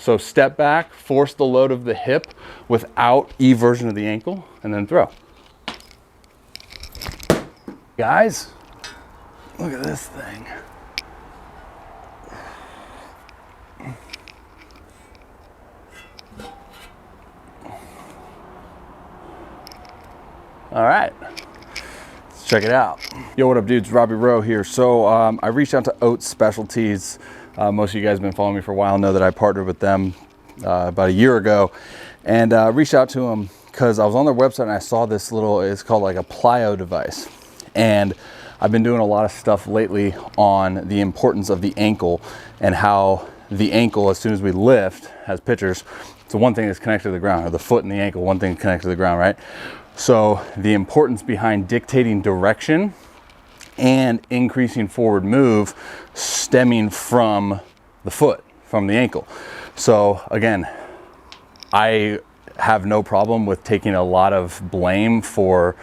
So step back, force the load of the hip without eversion of the ankle, and then throw. Guys, look at this thing. All right, let's check it out. Yo, what up dudes, Robbie Rowe here. So I reached out to Oates Specialties. Most of you guys have been following me for a while, know that I partnered with them about a year ago, and reached out to them because I was on their website and I saw this little, it's called like a Plyo device. And I've been doing a lot of stuff lately on the importance of the ankle and how the ankle, as soon as we lift, has pictures. So one thing is connected to the ground, or the foot and the ankle, one thing connected to the ground, right? So the importance behind dictating direction and increasing forward move stemming from the foot, from the ankle. So again, I have no problem with taking a lot of blame for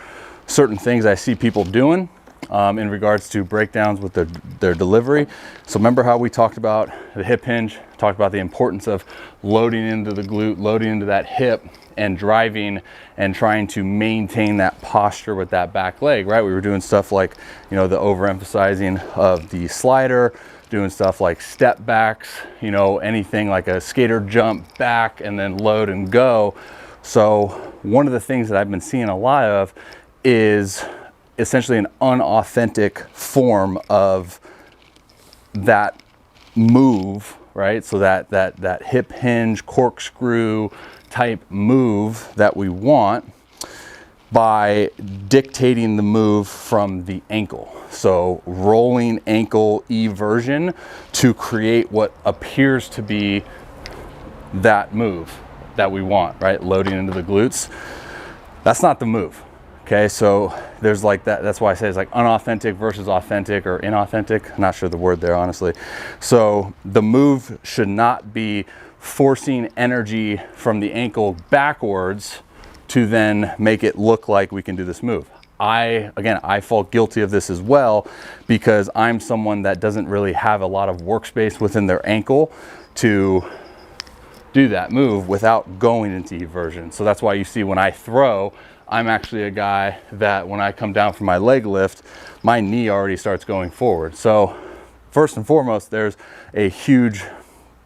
certain things I see people doing in regards to breakdowns with their delivery. So remember how we talked about the hip hinge, talked about the importance of loading into the glute, loading into that hip, and driving and trying to maintain that posture with that back leg, right? We were doing stuff like, you know, the overemphasizing of the slider, doing stuff like step backs, you know, anything like a skater jump back and then load and go. So one of the things that I've been seeing a lot of is essentially an unauthentic form of that move, right? So that hip hinge, corkscrew type move that we want by dictating the move from the ankle. So rolling ankle eversion to create what appears to be that move that we want, right? Loading into the glutes. That's not the move. Okay, so there's like that, that's why I say it's like unauthentic versus authentic or inauthentic. I'm not sure the word there, honestly. So the move should not be forcing energy from the ankle backwards to then make it look like we can do this move. I fall guilty of this as well because I'm someone that doesn't really have a lot of workspace within their ankle to do that move without going into eversion. So that's why you see when I throw, I'm actually a guy that when I come down from my leg lift, my knee already starts going forward. So first and foremost, there's a huge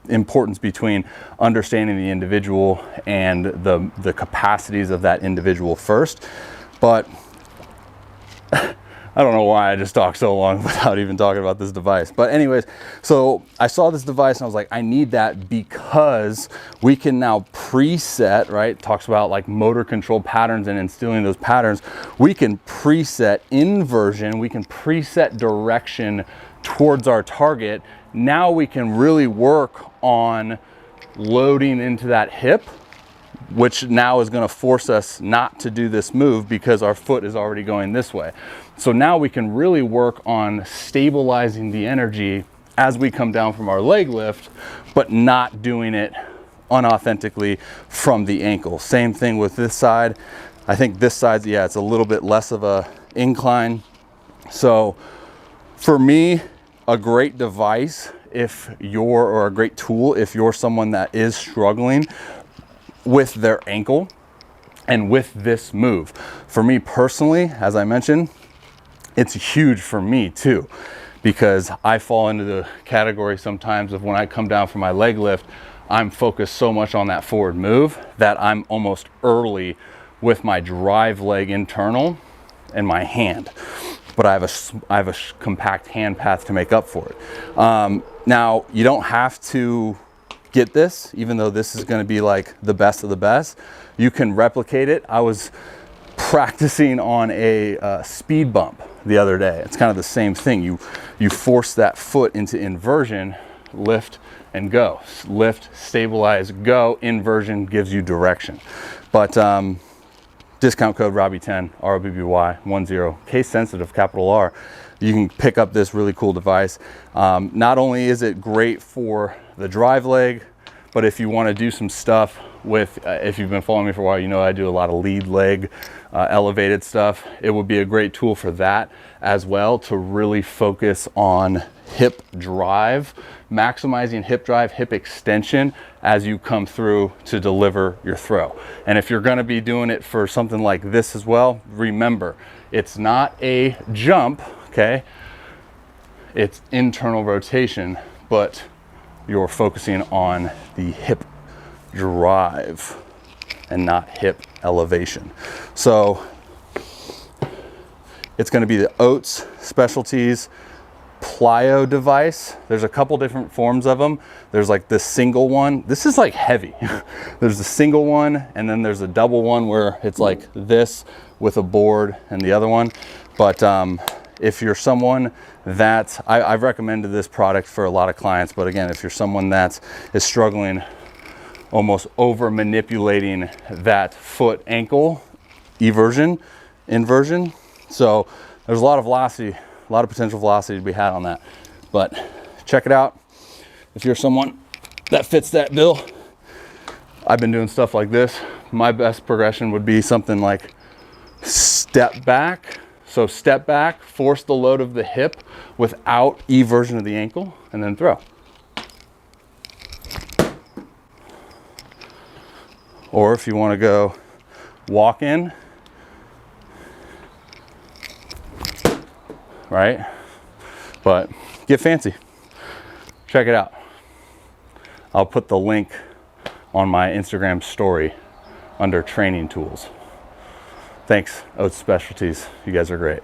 importance between understanding the individual and the capacities of that individual first. But I don't know why I just talked so long without even talking about this device. But anyways, so I saw this device and I was like, I need that because we can now preset, right? It talks about like motor control patterns and instilling those patterns. We can preset inversion, we can preset direction towards our target. Now we can really work on loading into that hip, which now is going to force us not to do this move because our foot is already going this way. So now we can really work on stabilizing the energy as we come down from our leg lift, but not doing it unauthentically from the ankle. Same thing with this side. I think this side, yeah, it's a little bit less of a incline. So for me, a great device or a great tool if you're someone that is struggling with their ankle and with this move. For me personally, as I mentioned, it's huge for me too, because I fall into the category sometimes of when I come down from my leg lift, I'm focused so much on that forward move that I'm almost early with my drive leg internal and my hand. But I have a compact hand path to make up for it. Now, you don't have to get this, even though this is going to be like the best of the best. You can replicate it. I was practicing on a speed bump the other day. It's kind of the same thing. You force that foot into inversion, lift and go. Lift, stabilize, go. Inversion gives you direction. But discount code ROBBY10, ROBBY10, case sensitive, capital R. You can pick up this really cool device. Not only is it great for the drive leg, But if you want to do some stuff with, if you've been following me for a while, you know I do a lot of lead leg elevated stuff. It would be a great tool for that as well, to really focus on hip drive, maximizing hip drive, hip extension as you come through to deliver your throw. And if you're going to be doing it for something like this as well, remember, it's not a jump, okay? It's internal rotation, but you're focusing on the hip drive and not hip elevation. So it's going to be the Oates Specialties Plyo device. There's a couple different forms of them. There's like this single one. This is like heavy. There's a single one, and then there's a double one where it's like this with a board and the other one. But if you're someone that, I've recommended this product for a lot of clients, but again, if you're someone that is struggling almost over manipulating that foot ankle inversion, so there's a lot of velocity, a lot of potential velocity to be had on that. But check it out if you're someone that fits that bill. I've been doing stuff like this. My best progression would be something like step back. So step back, force the load of the hip without eversion of the ankle, and then throw. Or if you want to go walk in, right? But get fancy. Check it out. I'll put the link on my Instagram story under training tools. Thanks, Oates Specialties. You guys are great.